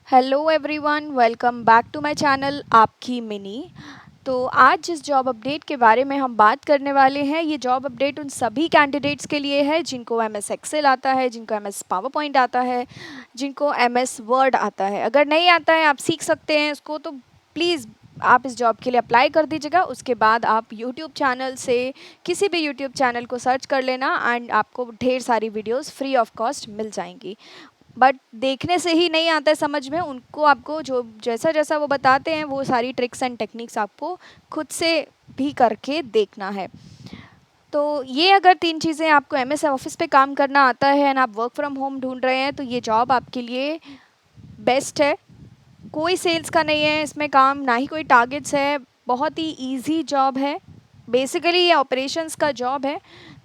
Hello everyone, welcome back to my channel आपकी मिनी। तो आज जिस जॉब अपडेट के बारे में हम बात करने वाले हैं, ये जॉब अपडेट उन सभी कैंडिडेट्स के लिए है जिनको एमएस एक्सेल आता है, जिनको एमएस पावर पॉइंट आता है, जिनको एमएस वर्ड आता है। अगर नहीं आता है, आप सीख सकते हैं इसको, तो प्लीज़ आप इस जॉब के लिए अप्लाई कर दीजिएगा। उसके बाद आप यूट्यूब चैनल से किसी भी यूट्यूब चैनल को सर्च कर लेना एंड आपको ढेर सारी वीडियोस फ्री ऑफ कॉस्ट मिल जाएंगी। बट देखने से ही नहीं आता है समझ में, उनको आपको जो जैसा जैसा वो बताते हैं वो सारी ट्रिक्स एंड टेक्निक्स आपको खुद से भी करके देखना है। तो ये अगर तीन चीज़ें आपको एमएस ऑफिस पे काम करना आता है एंड आप वर्क फ्रॉम होम ढूंढ रहे हैं, तो ये जॉब आपके लिए बेस्ट है। कोई सेल्स का नहीं है इसमें काम, ना ही कोई टारगेट्स है। बहुत ही इजी जॉब है। बेसिकली ये ऑपरेशंस का जॉब है।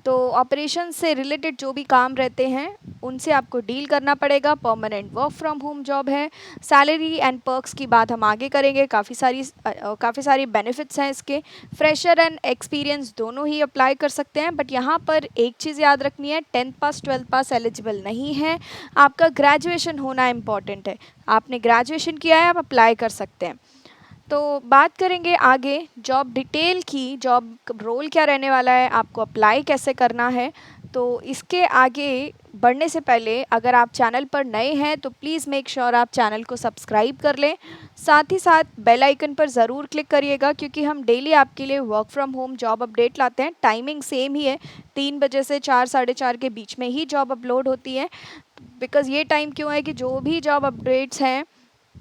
तो ऑपरेशंस से रिलेटेड जो भी काम रहते हैं उनसे आपको डील करना पड़ेगा। Permanent work from home job है। सैलरी एंड पर्क्स की बात हम आगे करेंगे। काफ़ी सारी बेनिफिट्स हैं इसके। फ्रेशर एंड एक्सपीरियंस दोनों ही अप्लाई कर सकते हैं, बट यहाँ पर एक चीज़ याद रखनी है, 10th पास 12th पास एलिजिबल नहीं है। आपका ग्रेजुएशन होना इम्पॉर्टेंट है। आपने ग्रेजुएशन किया है, आप अप्लाई कर सकते हैं। तो बात करेंगे आगे जॉब डिटेल की, जॉब रोल क्या रहने वाला है, आपको अप्लाई कैसे करना है। तो इसके आगे बढ़ने से पहले अगर आप चैनल पर नए हैं तो प्लीज़ मेक श्योर आप चैनल को सब्सक्राइब कर लें। साथ ही साथ बेल आइकन पर ज़रूर क्लिक करिएगा, क्योंकि हम डेली आपके लिए work from home job update लाते हैं। टाइमिंग सेम ही है, 3 बजे से 4 साढ़े 4 के बीच में ही जॉब अपलोड होती है। बिकॉज़ ये टाइम क्यों है कि जो भी जॉब अपडेट्स हैं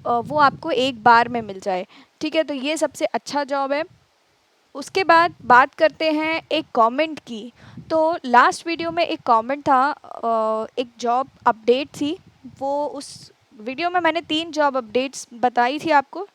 वो आपको एक बार में मिल जाए। ठीक है, तो ये सबसे अच्छा जॉब है। उसके बाद बात करते हैं एक कमेंट की। तो लास्ट वीडियो में एक कमेंट था, एक जॉब अपडेट थी। वो उस वीडियो में मैंने 3 जॉब अपडेट्स बताई थी आपको।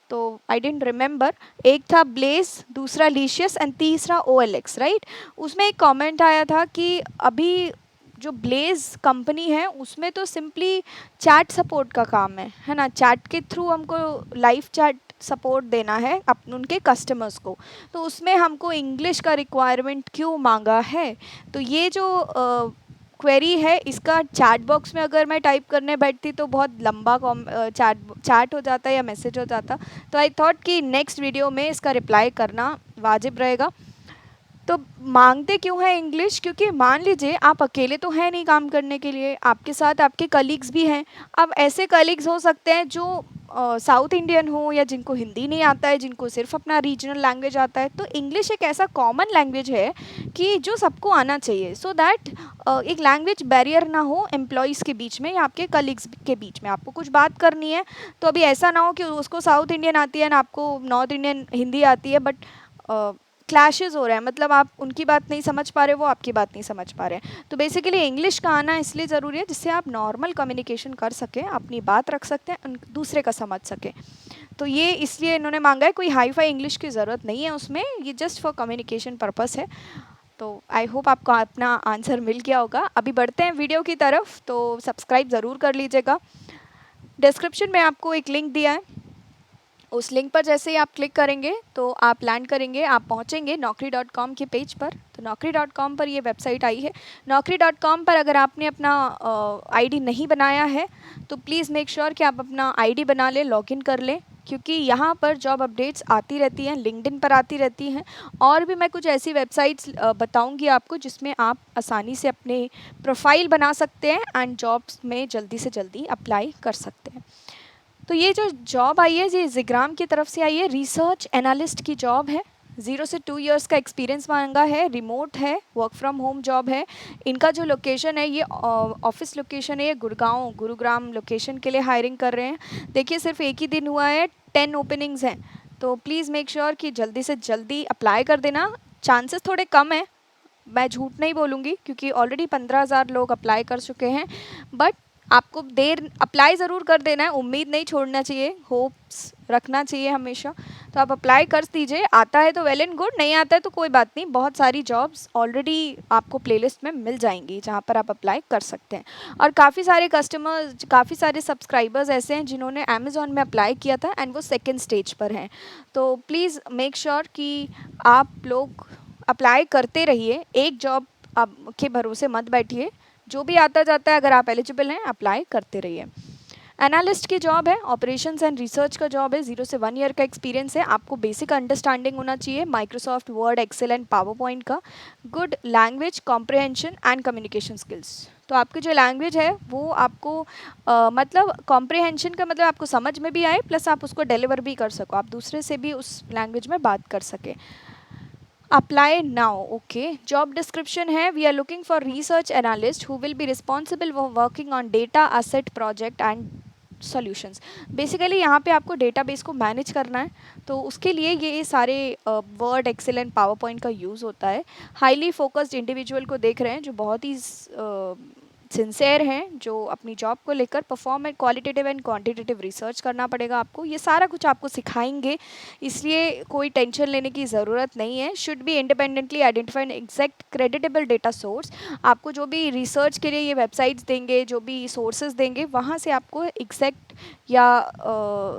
तो आई डेंट रिमेंबर, एक था ब्लेस, दूसरा लीशियस एंड तीसरा OLX, राइट। उसमें एक कमेंट आया था कि अभी जो ब्लेज कंपनी है उसमें तो सिंपली चैट सपोर्ट का काम है ना। चैट के थ्रू हमको लाइव चैट सपोर्ट देना है उनके कस्टमर्स को। तो उसमें हमको इंग्लिश का रिक्वायरमेंट क्यों मांगा है। तो ये जो क्वेरी है, इसका चैट बॉक्स में अगर मैं टाइप करने बैठती तो बहुत लंबा चैट हो जाता या मैसेज हो जाता। तो आई थॉट कि नेक्स्ट वीडियो में इसका रिप्लाई करना वाजिब रहेगा। तो मांगते क्यों है इंग्लिश, क्योंकि मान लीजिए आप अकेले तो हैं नहीं काम करने के लिए, आपके साथ आपके कलीग्स भी हैं। अब ऐसे कलीग्स हो सकते हैं जो साउथ इंडियन हो या जिनको हिंदी नहीं आता है, जिनको सिर्फ अपना रीजनल लैंग्वेज आता है। तो इंग्लिश एक ऐसा कॉमन लैंग्वेज है कि जो सबको आना चाहिए, सो दैट एक लैंग्वेज बैरियर ना हो एम्प्लॉयज़ के बीच में या आपके कलीग्स के बीच में। आपको कुछ बात करनी है तो अभी ऐसा ना हो कि उसको साउथ इंडियन आती है ना आपको नॉर्थ इंडियन हिंदी आती है, बट क्लैशेस हो रहे हैं, मतलब आप उनकी बात नहीं समझ पा रहे, वो आपकी बात नहीं समझ पा रहे हैं। तो बेसिकली इंग्लिश का आना इसलिए ज़रूरी है जिससे आप नॉर्मल कम्युनिकेशन कर सकें, अपनी बात रख सकते हैं, दूसरे का समझ सकें। तो ये इसलिए इन्होंने मांगा है। कोई हाई फाई इंग्लिश की ज़रूरत नहीं है उसमें, ये जस्ट फॉर कम्युनिकेशन पर्पस है। तो आई होप आपको अपना आंसर मिल गया होगा। अभी बढ़ते हैं वीडियो की तरफ, तो सब्सक्राइब ज़रूर कर लीजिएगा। डिस्क्रिप्शन में आपको एक लिंक दिया है, उस लिंक पर जैसे ही आप क्लिक करेंगे तो आप लैंड करेंगे, आप पहुंचेंगे naukri.com के पेज पर। तो naukri.com पर ये वेबसाइट आई है। naukri.com पर अगर आपने अपना आईडी नहीं बनाया है तो प्लीज़ मेक श्योर कि आप अपना आईडी बना लें, लॉगिन कर लें, क्योंकि यहाँ पर जॉब अपडेट्स आती रहती हैं, लिंक्डइन पर आती रहती हैं। और भी मैं कुछ ऐसी वेबसाइट्स बताऊँगी आपको जिसमें आप आसानी से अपने प्रोफाइल बना सकते हैं एंड जॉब्स में जल्दी से जल्दी अप्लाई कर सकते हैं। तो ये जो जॉब आई है ये जिग्राम की तरफ से आई है, रिसर्च एनालिस्ट की जॉब है। 0 से 2 इयर्स का एक्सपीरियंस मांगा है, रिमोट है, वर्क फ्रॉम होम जॉब है। इनका जो लोकेशन है, ये ऑफिस लोकेशन है, ये गुड़गांव गुरुग्राम लोकेशन के लिए हायरिंग कर रहे हैं। देखिए सिर्फ एक ही दिन हुआ है, 10 ओपनिंग्स हैं। तो प्लीज़ मेक श्योर कि जल्दी से जल्दी अप्लाई कर देना। चांसेस थोड़े कम हैं, मैं झूठ नहीं बोलूँगी, क्योंकि ऑलरेडी 15,000 लोग अप्लाई कर चुके हैं। बट आपको देर अप्लाई ज़रूर कर देना है, उम्मीद नहीं छोड़ना चाहिए, होप्स रखना चाहिए हमेशा। तो आप अप्लाई कर दीजिए, आता है तो वेल एंड गुड, नहीं आता है तो कोई बात नहीं। बहुत सारी जॉब्स ऑलरेडी आपको प्लेलिस्ट में मिल जाएंगी जहाँ पर आप अप्लाई कर सकते हैं। और काफ़ी सारे कस्टमर्स, काफ़ी सारे सब्सक्राइबर्स ऐसे हैं जिन्होंने अमेज़ॉन में अप्लाई किया था एंड वो सेकेंड स्टेज पर हैं। तो प्लीज़ मेक श्योर कि आप लोग अप्लाई करते रहिए, एक जॉब आप के भरोसे मत बैठिए। जो भी आता जाता है, अगर आप एलिजिबल हैं अप्लाई करते रहिए। एनालिस्ट की जॉब है, ऑपरेशंस एंड रिसर्च का जॉब है, 0 से 1 ईयर का एक्सपीरियंस है, आपको बेसिक अंडरस्टैंडिंग होना चाहिए Microsoft Word, Excel and PowerPoint का, good language comprehension and communication skills. तो आपकी जो लैंग्वेज है वो आपको मतलब कॉम्प्रिहेंशन का मतलब आपको समझ में भी आए, प्लस आप उसको डिलीवर भी कर सको, आप दूसरे से भी उस लैंग्वेज में बात कर सके। Apply now, okay. Job description है, we are looking for research analyst who will be responsible for working on data asset project and solutions. Basically यहाँ पे आपको डेटाबेस को मैनेज करना है, तो उसके लिए ये सारे Word, Excel and PowerPoint का यूज़ होता है। हाईली फोकस्ड इंडिविजुअल को देख रहे हैं जो बहुत ही सिंसेयर हैं, जो अपनी जॉब को लेकर perform and qualitative and quantitative research करना पड़ेगा आपको, ये सारा कुछ आपको सिखाएंगे, इसलिए कोई टेंशन लेने की ज़रूरत नहीं है। Should be independently identified exact creditable data source. आपको जो भी रिसर्च के लिए ये वेबसाइट्स देंगे, जो भी सोर्सेज देंगे, वहाँ से आपको एग्जैक्ट या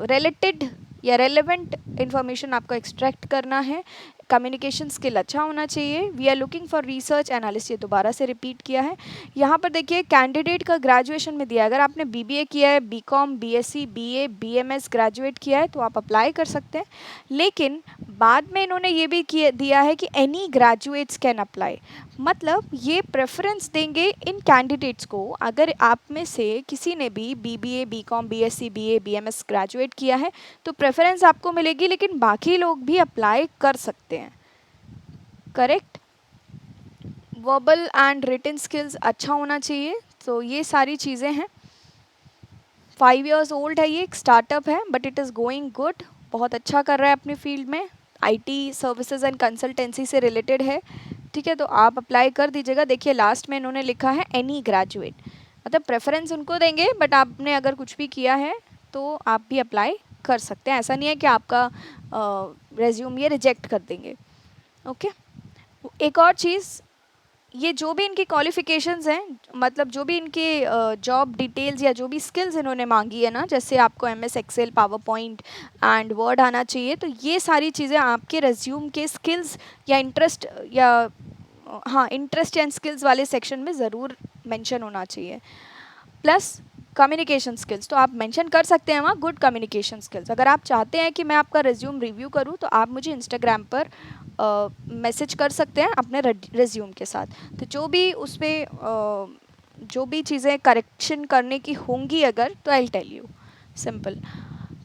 रिलेटेड या रेलेवेंट इंफॉर्मेशन आपको एक्सट्रैक्ट करना है। कम्युनिकेशन स्किल अच्छा होना चाहिए। We are looking for research analyst, ये दोबारा से रिपीट किया है। यहाँ पर देखिए कैंडिडेट का ग्रेजुएशन में दिया, अगर आपने बीबीए किया है, BCom, BSc, BA, BMS graduate किया है तो आप अप्लाई कर सकते हैं, लेकिन बाद में इन्होंने ये भी किया दिया है कि एनी ग्रेजुएट्स कैन अप्लाई, मतलब ये प्रेफरेंस देंगे इन कैंडिडेट्स को। अगर आप में से किसी ने भी BBA, BCom, BSc, BA, BMS graduate किया है तो प्रेफरेंस आपको मिलेगी, लेकिन बाकी लोग भी अप्लाई कर सकते हैं। Correct. Verbal and written skills अच्छा होना चाहिए, तो ये सारी चीज़ें हैं। 5 years ओल्ड है, ये एक स्टार्टअप है but it is going good, बहुत अच्छा कर रहा है अपनी फील्ड में, आईटी सर्विसेज एंड कंसल्टेंसी से रिलेटेड है। ठीक है, तो आप अप्लाई कर दीजिएगा। देखिए लास्ट में इन्होंने लिखा है एनी ग्रेजुएट, मतलब प्रेफरेंस उनको देंगे, बट आपने अगर कुछ भी किया है तो आप भी अप्लाई कर सकते हैं, ऐसा नहीं है कि आपका रेज्यूम ये रिजेक्ट कर देंगे। ओके। एक और चीज़, ये जो भी इनकी क्वालिफ़िकेशंस हैं, मतलब जो भी इनके जॉब डिटेल्स या जो भी स्किल्स इन्होंने मांगी है ना, जैसे आपको MS Excel, PowerPoint and Word आना चाहिए, तो ये सारी चीज़ें आपके रिज्यूम के स्किल्स या इंटरेस्ट या हाँ इंटरेस्ट एंड स्किल्स वाले सेक्शन में ज़रूर मेंशन होना चाहिए। प्लस कम्युनिकेशन स्किल्स तो आप मेंशन कर सकते हैं वहाँ, गुड कम्युनिकेशन स्किल्स। अगर आप चाहते हैं कि मैं आपका रिज्यूम रिव्यू करूँ तो आप मुझे इंस्टाग्राम पर मैसेज कर सकते हैं अपने रिज्यूम के साथ, तो जो भी उस पर जो भी चीज़ें करेक्शन करने की होंगी अगर, तो आई टेल यू, सिंपल।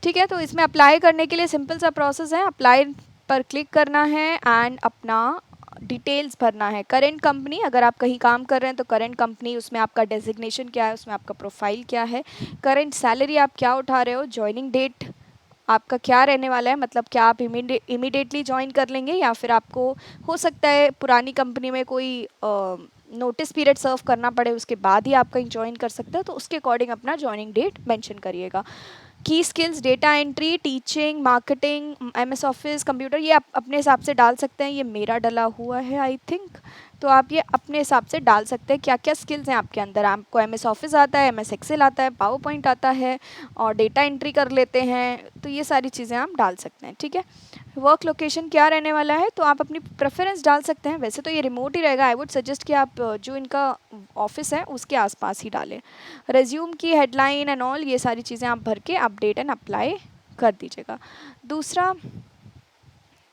ठीक है, तो इसमें अप्लाई करने के लिए सिंपल सा प्रोसेस है, अप्लाई पर क्लिक करना है एंड अपना डिटेल्स भरना है। करेंट कंपनी, अगर आप कहीं काम कर रहे हैं तो करेंट कंपनी, उसमें आपका डेजिग्नेशन क्या है, उसमें आपका प्रोफाइल क्या है, करेंट सैलरी आप क्या उठा रहे हो, ज्वाइनिंग डेट आपका क्या रहने वाला है, मतलब क्या आप इमीडिएटली ज्वाइन कर लेंगे या फिर आपको हो सकता है पुरानी कंपनी में कोई नोटिस पीरियड सर्व करना पड़े, उसके बाद ही आप कहीं ज्वाइन कर सकते हो, तो उसके अकॉर्डिंग अपना ज्वाइनिंग डेट मेंशन करिएगा। की skills, data entry, teaching, marketing, MS office, computer, ये आप अपने हिसाब से डाल सकते हैं। ये मेरा डला हुआ है आई थिंक, तो आप ये अपने हिसाब से डाल सकते हैं क्या क्या स्किल्स हैं आपके अंदर। आपको एमएस ऑफिस आता है, एमएस एक्सेल आता है, पावर पॉइंट आता है और डेटा एंट्री कर लेते हैं, तो ये सारी चीज़ें आप डाल सकते हैं। ठीक है, वर्क लोकेशन क्या रहने वाला है तो आप अपनी प्रेफरेंस डाल सकते हैं, वैसे तो ये रिमोट ही रहेगा, आई वुड सजेस्ट कि आप जो इनका ऑफिस है उसके आसपास ही डालें। रेज्यूम की हेडलाइन एंड ऑल, ये सारी चीज़ें आप भर के अपडेट एंड अप्लाई कर दीजिएगा। दूसरा,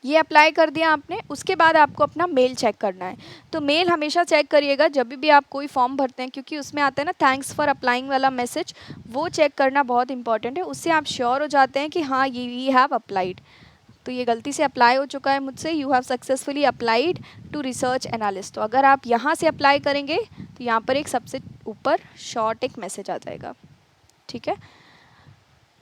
ये अप्लाई कर दिया आपने, उसके बाद आपको अपना मेल चेक करना है। तो मेल हमेशा चेक करिएगा जब भी आप कोई फॉर्म भरते हैं, क्योंकि उसमें आता है ना थैंक्स फॉर अप्लाइंग वाला मैसेज, वो चेक करना बहुत इंपॉर्टेंट है, उससे आप श्योर हो जाते हैं कि हाँ ये हैव अप्लाइड, तो ये गलती से अप्लाई हो चुका है मुझसे, you have successfully applied to research analyst. तो अगर आप यहाँ से अप्लाई करेंगे तो यहाँ पर एक सबसे ऊपर शॉर्ट एक मैसेज आ जाएगा। ठीक है,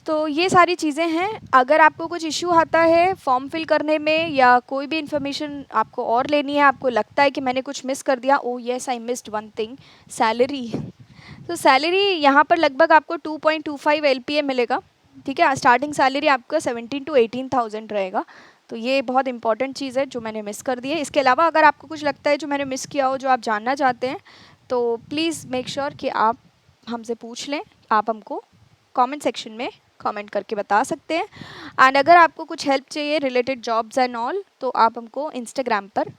तो ये सारी चीज़ें हैं। अगर आपको कुछ इशू आता है फॉर्म फिल करने में या कोई भी इन्फॉर्मेशन आपको और लेनी है, आपको लगता है कि मैंने कुछ मिस कर दिया, oh yes I missed one thing, salary. तो सैलरी यहाँ पर लगभग आपको 2.25 LPA मिलेगा। ठीक है, स्टार्टिंग सैलरी आपका 17 to 18,000 रहेगा, तो ये बहुत इंपॉर्टेंट चीज़ है जो मैंने मिस कर दी है। इसके अलावा अगर आपको कुछ लगता है जो मैंने मिस किया हो, जो आप जानना चाहते हैं, तो प्लीज़ मेक श्योर कि आप हमसे पूछ लें, आप हमको कमेंट सेक्शन में कमेंट करके बता सकते हैं। एंड अगर आपको कुछ हेल्प चाहिए रिलेटेड जॉब्स एंड ऑल, तो आप हमको इंस्टाग्राम पर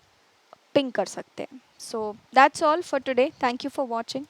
पिंग कर सकते हैं। So that's all for today, thank you for watching.